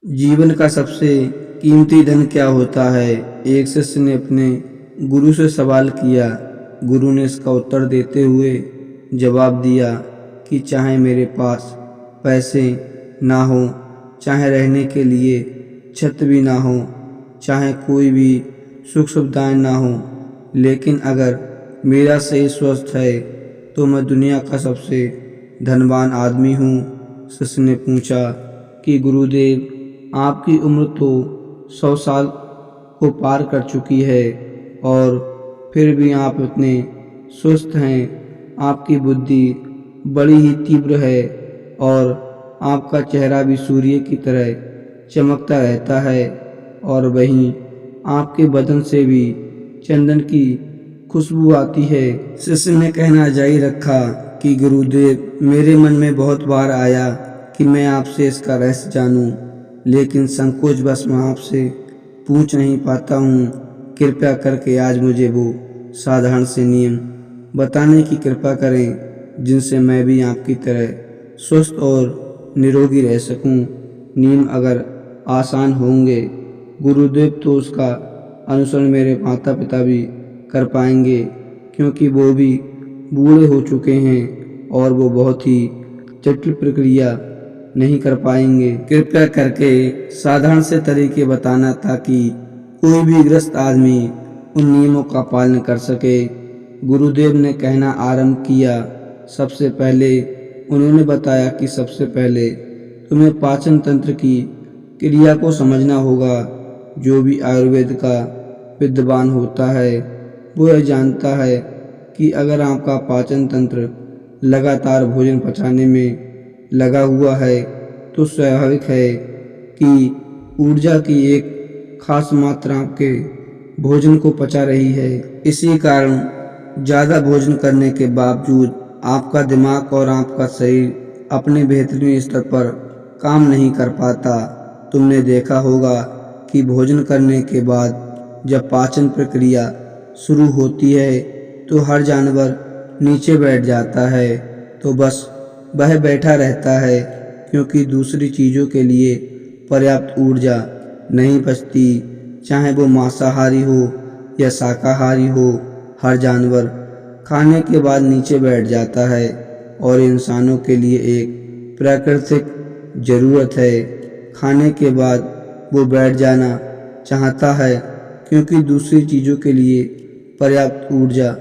जीवन का सबसे कीमती धन क्या होता है? एक शिष्य ने अपने गुरु से सवाल किया। गुरु ने इसका उत्तर देते हुए जवाब दिया कि चाहे मेरे पास पैसे ना हो, चाहे रहने के लिए छत भी ना हो, चाहे कोई भी सुख सुविधाएं ना हो, लेकिन अगर मेरा शरीर स्वस्थ है तो मैं दुनिया का सबसे धनवान आदमी हूँ। शिष्य ने पूछा कि गुरुदेव, आपकी उम्र तो 100 साल को पार कर चुकी है और फिर भी आप इतने स्वस्थ हैं। आपकी बुद्धि बड़ी ही तीव्र है और आपका चेहरा भी सूर्य की तरह चमकता रहता है और वहीं आपके बदन से भी चंदन की खुशबू आती है। शिष्य ने कहना जारी रखा कि गुरुदेव, मेरे मन में बहुत बार आया कि मैं आपसे इसका रहस्य जानूं, लेकिन संकोचवश मैं आपसे पूछ नहीं पाता हूँ। कृपया करके आज मुझे वो साधारण से नियम बताने की कृपा करें जिनसे मैं भी आपकी तरह स्वस्थ और निरोगी रह सकूं। नियम अगर आसान होंगे गुरुदेव तो उसका अनुसरण मेरे माता पिता भी कर पाएंगे, क्योंकि वो भी बूढ़े हो चुके हैं और वो बहुत ही जटिल प्रक्रिया नहीं कर पाएंगे। कृपया करके साधारण से तरीके बताना ताकि कोई भी ग्रस्त आदमी उन नियमों का पालन कर सके। गुरुदेव ने कहना आरंभ किया। सबसे पहले उन्होंने बताया कि सबसे पहले तुम्हें पाचन तंत्र की क्रिया को समझना होगा। जो भी आयुर्वेद का विद्वान होता है वो यह जानता है कि अगर आपका पाचन तंत्र लगातार भोजन पचाने में लगा हुआ है तो स्वाभाविक है कि ऊर्जा की एक खास मात्रा आपके भोजन को पचा रही है। इसी कारण ज़्यादा भोजन करने के बावजूद आपका दिमाग और आपका शरीर अपने बेहतरीन स्तर पर काम नहीं कर पाता। तुमने देखा होगा कि भोजन करने के बाद जब पाचन प्रक्रिया शुरू होती है तो हर जानवर नीचे बैठ जाता है, तो बस वह बैठा रहता है क्योंकि दूसरी चीज़ों के लिए पर्याप्त ऊर्जा नहीं बचती। चाहे वो मांसाहारी हो या शाकाहारी हो, हर जानवर खाने के बाद नीचे बैठ जाता है और इंसानों के लिए एक प्राकृतिक ज़रूरत है। खाने के बाद वो बैठ जाना चाहता है क्योंकि दूसरी चीज़ों के लिए पर्याप्त ऊर्जा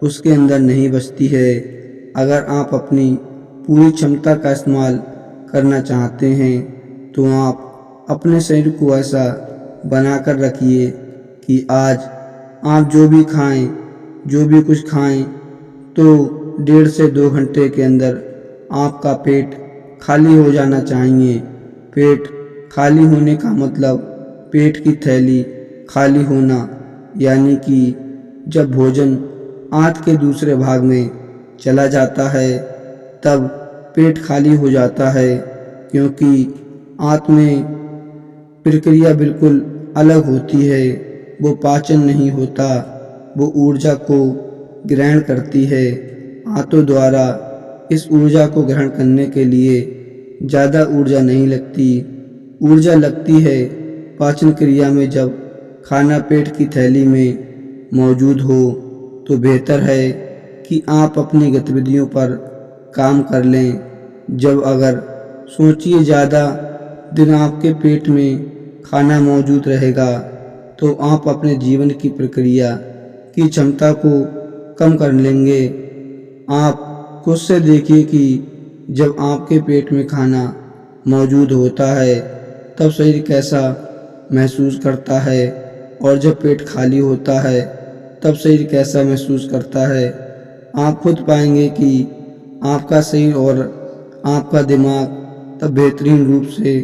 उसके अंदर नहीं बचती है। अगर आप अपनी पूरी क्षमता का इस्तेमाल करना चाहते हैं तो आप अपने शरीर को ऐसा बनाकर रखिए कि आज आप जो भी खाएं, जो भी कुछ खाएं, तो 1.5 से 2 घंटे के अंदर आपका पेट खाली हो जाना चाहिए। पेट खाली होने का मतलब पेट की थैली खाली होना, यानी कि जब भोजन आंत के दूसरे भाग में चला जाता है तब पेट खाली हो जाता है, क्योंकि आंत में प्रक्रिया बिल्कुल अलग होती है। वो पाचन नहीं होता, वो ऊर्जा को ग्रहण करती है। आंतों द्वारा इस ऊर्जा को ग्रहण करने के लिए ज़्यादा ऊर्जा नहीं लगती। ऊर्जा लगती है पाचन क्रिया में जब खाना पेट की थैली में मौजूद हो। तो बेहतर है कि आप अपनी गतिविधियों पर काम कर लें। जब अगर सोचिए ज़्यादा दिन आपके पेट में खाना मौजूद रहेगा तो आप अपने जीवन की प्रक्रिया की क्षमता को कम कर लेंगे। आप खुद से देखिए कि जब आपके पेट में खाना मौजूद होता है तब शरीर कैसा महसूस करता है और जब पेट खाली होता है तब शरीर कैसा महसूस करता है। आप खुद पाएंगे कि आपका शरीर और आपका दिमाग तब बेहतरीन रूप से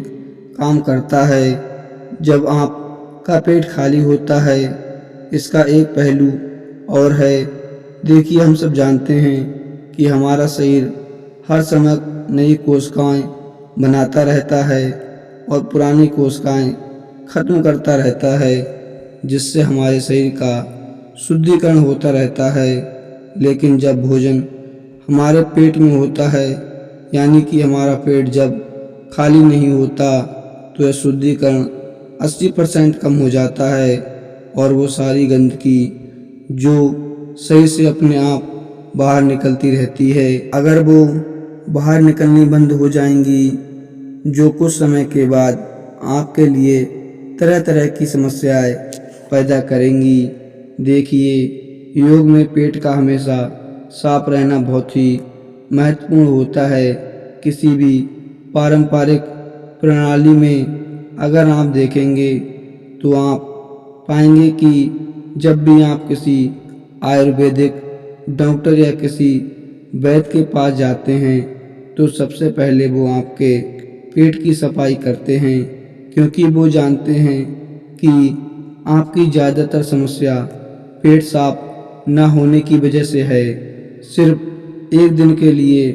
काम करता है जब आपका पेट खाली होता है। इसका एक पहलू और है। देखिए, हम सब जानते हैं कि हमारा शरीर हर समय नई कोशिकाएं बनाता रहता है और पुरानी कोशिकाएं खत्म करता रहता है, जिससे हमारे शरीर का शुद्धिकरण होता रहता है। लेकिन जब भोजन हमारे पेट में होता है, यानी कि हमारा पेट जब खाली नहीं होता, तो यह शुद्धिकरण 80% कम हो जाता है और वो सारी गंदगी जो सही से अपने आप बाहर निकलती रहती है, अगर वो बाहर निकलनी बंद हो जाएंगी, जो कुछ समय के बाद आपके लिए तरह तरह की समस्याएं पैदा करेंगी। देखिए, योग में पेट का हमेशा साफ रहना बहुत ही महत्वपूर्ण होता है। किसी भी पारंपरिक प्रणाली में अगर आप देखेंगे तो आप पाएंगे कि जब भी आप किसी आयुर्वेदिक डॉक्टर या किसी वैद्य के पास जाते हैं तो सबसे पहले वो आपके पेट की सफाई करते हैं, क्योंकि वो जानते हैं कि आपकी ज़्यादातर समस्या पेट साफ न होने की वजह से है। सिर्फ एक दिन के लिए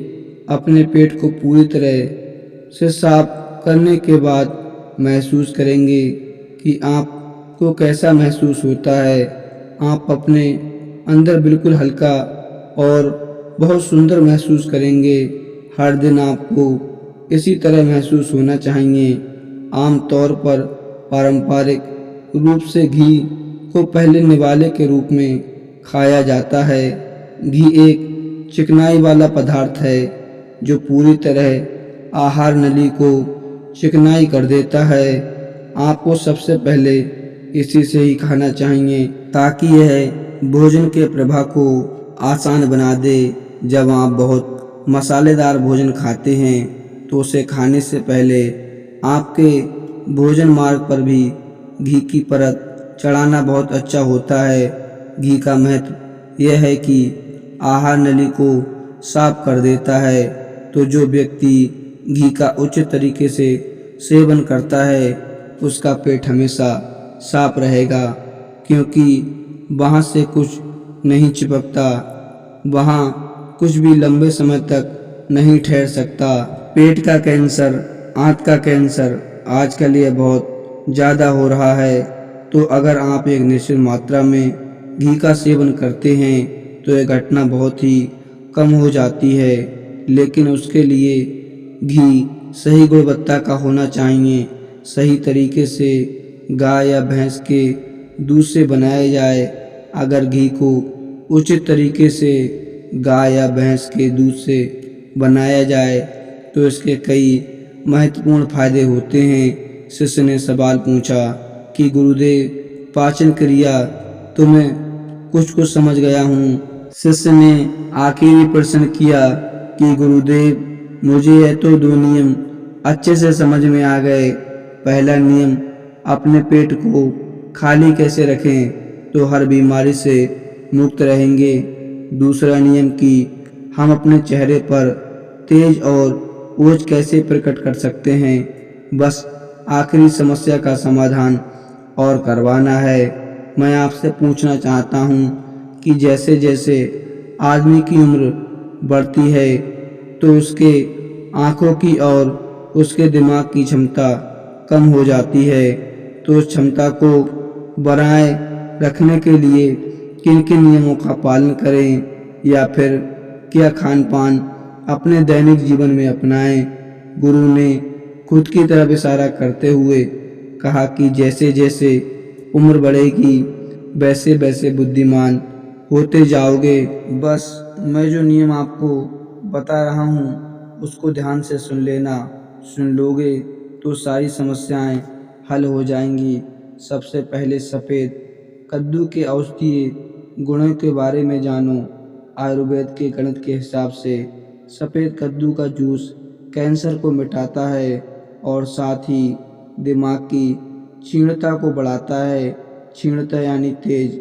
अपने पेट को पूरी तरह से साफ करने के बाद महसूस करेंगे कि आपको कैसा महसूस होता है। आप अपने अंदर बिल्कुल हल्का और बहुत सुंदर महसूस करेंगे। हर दिन आपको इसी तरह महसूस होना चाहिए। आमतौर पर पारंपरिक रूप से घी को पहले निवाले के रूप में खाया जाता है। घी एक चिकनाई वाला पदार्थ है जो पूरी तरह आहार नली को चिकनाई कर देता है। आपको सबसे पहले इसी से ही खाना चाहिए ताकि यह भोजन के प्रभाव को आसान बना दे। जब आप बहुत मसालेदार भोजन खाते हैं तो उसे खाने से पहले आपके भोजन मार्ग पर भी घी की परत चढ़ाना बहुत अच्छा होता है। घी का महत्व यह है कि आहार नली को साफ कर देता है, तो जो व्यक्ति घी का उचित तरीके से सेवन करता है उसका पेट हमेशा साफ रहेगा, क्योंकि वहाँ से कुछ नहीं चिपकता, वहाँ कुछ भी लंबे समय तक नहीं ठहर सकता। पेट का कैंसर, आंत का कैंसर आजकल ये बहुत ज़्यादा हो रहा है, तो अगर आप एक निश्चित मात्रा में घी का सेवन करते हैं तो यह घटना बहुत ही कम हो जाती है। लेकिन उसके लिए घी सही गुणवत्ता का होना चाहिए। सही तरीके से गाय या भैंस के दूध से बनाया जाए। अगर घी को उचित तरीके से गाय या भैंस के दूध से बनाया जाए तो इसके कई महत्वपूर्ण फायदे होते हैं। शिष्य ने सवाल पूछा कि गुरुदेव, पाचन क्रिया तो मैं कुछ समझ गया हूँ। शिष्य ने आखिरी प्रश्न किया कि गुरुदेव, मुझे यह तो 2 नियम अच्छे से समझ में आ गए। पहला नियम, अपने पेट को खाली कैसे रखें तो हर बीमारी से मुक्त रहेंगे। दूसरा नियम कि हम अपने चेहरे पर तेज और ओज कैसे प्रकट कर सकते हैं। बस आखिरी समस्या का समाधान और करवाना है। मैं आपसे पूछना चाहता हूँ कि जैसे जैसे आदमी की उम्र बढ़ती है तो उसके आँखों की और उसके दिमाग की क्षमता कम हो जाती है, तो उस क्षमता को बनाए रखने के लिए किन किन नियमों का पालन करें या फिर क्या खान पान अपने दैनिक जीवन में अपनाएं। गुरु ने खुद की तरफ इशारा करते हुए कहा कि जैसे जैसे उम्र बढ़ेगी वैसे वैसे बुद्धिमान होते जाओगे। बस मैं जो नियम आपको बता रहा हूँ उसको ध्यान से सुन लेना। सुन लोगे तो सारी समस्याएं हल हो जाएंगी। सबसे पहले सफ़ेद कद्दू के औषधीय गुणों के बारे में जानो। आयुर्वेद के गणित के हिसाब से सफ़ेद कद्दू का जूस कैंसर को मिटाता है और साथ ही दिमाग की क्षीणता को बढ़ाता है। क्षीणता यानी तेज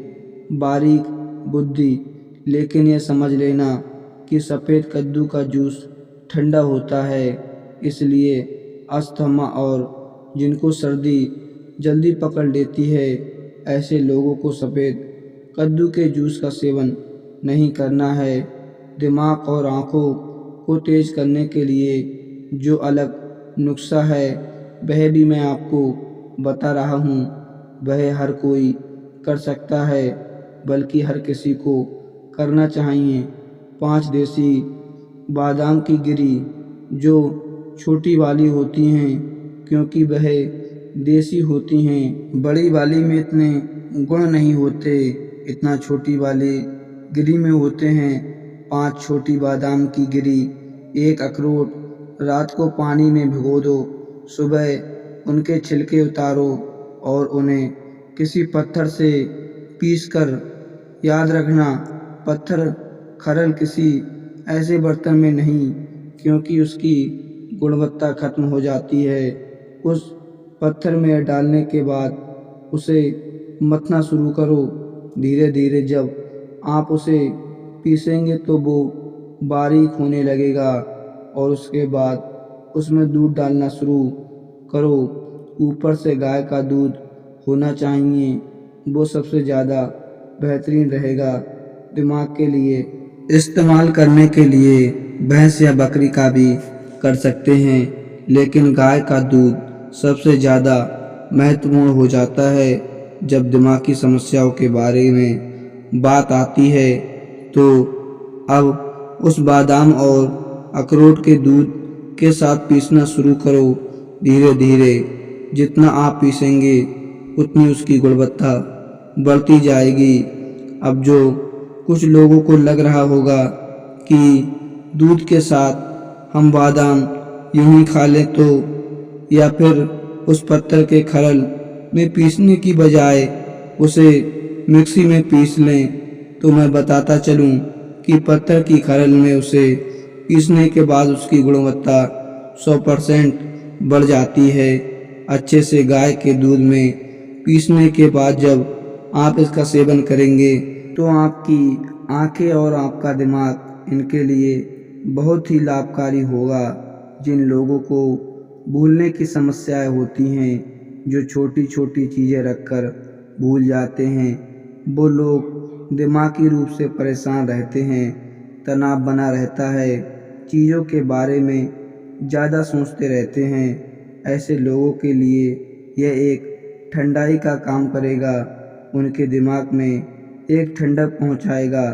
बारीक बुद्धि। लेकिन यह समझ लेना कि सफ़ेद कद्दू का जूस ठंडा होता है, इसलिए अस्थमा और जिनको सर्दी जल्दी पकड़ लेती है ऐसे लोगों को सफ़ेद कद्दू के जूस का सेवन नहीं करना है। दिमाग और आँखों को तेज करने के लिए जो अलग नुस्खा है वह भी मैं आपको बता रहा हूँ। वह हर कोई कर सकता है, बल्कि हर किसी को करना चाहिए। 5 देसी बादाम की गिरी जो छोटी वाली होती हैं, क्योंकि वह देसी होती हैं। बड़ी वाली में इतने गुण नहीं होते, इतना छोटी वाली गिरी में होते हैं। 5 छोटी बादाम की गिरी, 1 अखरोट रात को पानी में भिगो दो, सुबह उनके छिलके उतारो और उन्हें किसी पत्थर से पीसकर, याद रखना पत्थर खरल किसी ऐसे बर्तन में नहीं, क्योंकि उसकी गुणवत्ता खत्म हो जाती है। उस पत्थर में डालने के बाद उसे मथना शुरू करो। धीरे धीरे जब आप उसे पीसेंगे तो वो बारीक होने लगेगा और उसके बाद उसमें दूध डालना शुरू करो। ऊपर से गाय का दूध होना चाहिए, वो सबसे ज़्यादा बेहतरीन रहेगा। दिमाग के लिए इस्तेमाल करने के लिए भैंस या बकरी का भी कर सकते हैं, लेकिन गाय का दूध सबसे ज़्यादा महत्वपूर्ण हो जाता है। जब दिमाग की समस्याओं के बारे में बात आती है तो अब उस बादाम और अखरोट के दूध के साथ पीसना शुरू करो। धीरे धीरे जितना आप पीसेंगे उतनी उसकी गुणवत्ता बढ़ती जाएगी। अब जो कुछ लोगों को लग रहा होगा कि दूध के साथ हम बादाम यूं ही खा लें तो, या फिर उस पत्थर के खरल में पीसने की बजाय उसे मिक्सी में पीस लें, तो मैं बताता चलूं कि पत्थर की खरल में उसे पीसने के बाद उसकी गुणवत्ता 100% बढ़ जाती है। अच्छे से गाय के दूध में पीसने के बाद जब आप इसका सेवन करेंगे तो आपकी आंखें और आपका दिमाग इनके लिए बहुत ही लाभकारी होगा। जिन लोगों को भूलने की समस्याएं होती हैं, जो छोटी छोटी चीज़ें रखकर भूल जाते हैं, वो लोग दिमागी रूप से परेशान रहते हैं, तनाव बना रहता है, चीज़ों के बारे में ज़्यादा सोचते रहते हैं। ऐसे लोगों के लिए यह एक ठंडाई का काम करेगा, उनके दिमाग में एक ठंडक पहुंचाएगा,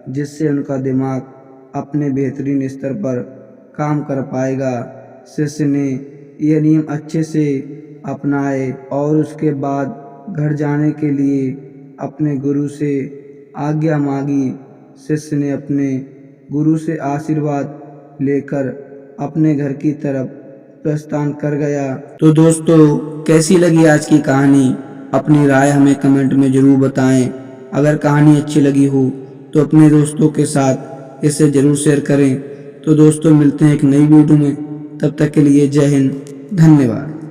जिससे उनका दिमाग अपने बेहतरीन स्तर पर काम कर पाएगा। शिष्य ने यह नियम अच्छे से अपनाए और उसके बाद घर जाने के लिए अपने गुरु से आज्ञा मांगी। शिष्य ने अपने गुरु से आशीर्वाद लेकर अपने घर की तरफ प्रस्थान कर गया। तो दोस्तों, कैसी लगी आज की कहानी? अपनी राय हमें कमेंट में ज़रूर बताएं। अगर कहानी अच्छी लगी हो तो अपने दोस्तों के साथ इसे ज़रूर शेयर करें। तो दोस्तों, मिलते हैं एक नई वीडियो में, तब तक के लिए जय हिंद, धन्यवाद।